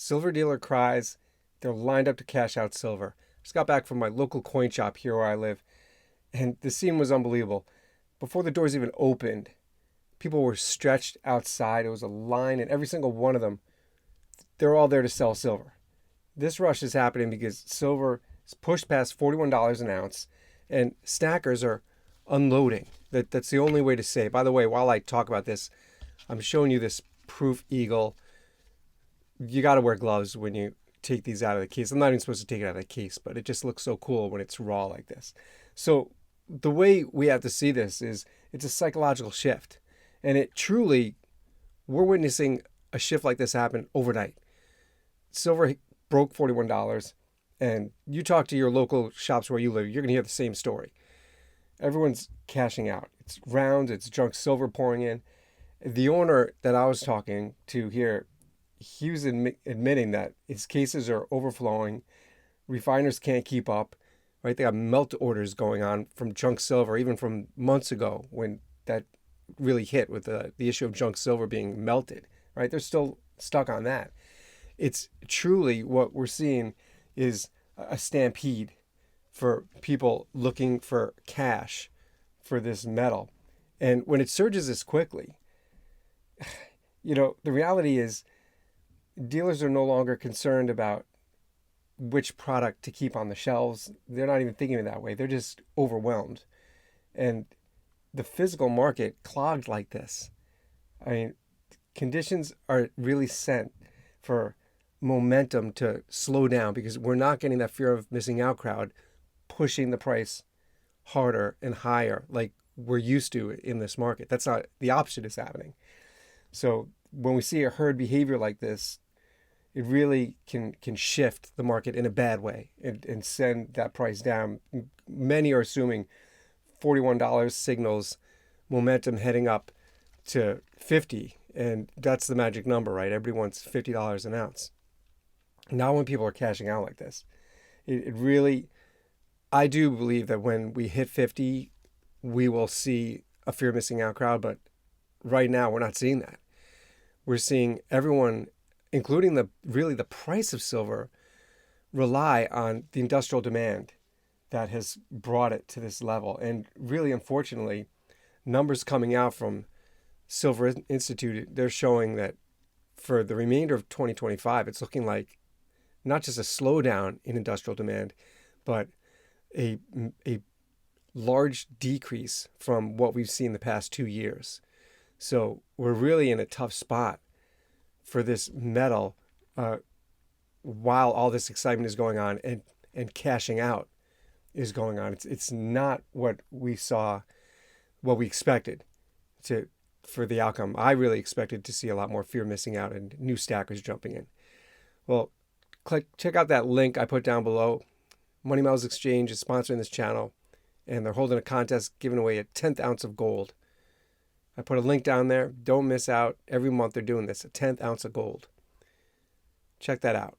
Silver Dealer Cries. They're lined up to cash out silver. Just got back from my local coin shop here where I live, and the scene was unbelievable. Before the doors even opened, people were stretched outside. It was a line, and every single one of them, they're all there to sell silver. This rush is happening because silver is pushed past $41 an ounce, and stackers are unloading. That's the only way to say it. By the way, while I talk about this, I'm showing you this proof eagle. You got to wear gloves when you take these out of the case. I'm not even supposed to take it out of the case, but it just looks so cool when it's raw like this. So the way we have to see this is it's a psychological shift. And it truly, we're witnessing a shift like this happen overnight. Silver broke $41, and you talk to your local shops where you live, you're going to hear the same story. Everyone's cashing out. It's rounds, it's junk silver pouring in. The owner that I was talking to here, he was admitting that his cases are overflowing. Refiners can't keep up, right? They got melt orders going on from junk silver, even from months ago when that really hit with the issue of junk silver being melted, right? They're still stuck on that. It's truly what we're seeing is a stampede for people looking for cash for this metal. And when it surges this quickly, the reality is dealers are no longer concerned about which product to keep on the shelves. They're not even thinking of it that way. They're just overwhelmed. And the physical market clogged like this. I mean, conditions are really sent for momentum to slow down because we're not getting that fear of missing out crowd pushing the price harder and higher like we're used to in this market. That's not, the opposite is happening. So when we see a herd behavior like this, it really can shift the market in a bad way and send that price down. Many are assuming $41 signals momentum heading up to 50, and that's the magic number, right? Everybody wants $50 an ounce. Now when people are cashing out like this, it really, I do believe that when we hit 50, we will see a fear missing out crowd, but right now we're not seeing that. We're seeing everyone, including the price of silver, rely on the industrial demand that has brought it to this level. And really, unfortunately, numbers coming out from Silver Institute, they're showing that for the remainder of 2025, it's looking like not just a slowdown in industrial demand, but a large decrease from what we've seen the past 2 years. So we're really in a tough spot for this metal while all this excitement is going on and cashing out is going on. It's not what we saw, what we expected for the outcome. I really expected to see a lot more fear missing out and new stackers jumping in. Well, check out that link I put down below. Money Metals Exchange is sponsoring this channel, and they're holding a contest giving away a 10th ounce of gold. I put a link down there. Don't miss out. Every month they're doing this, a 10th ounce of gold. Check that out.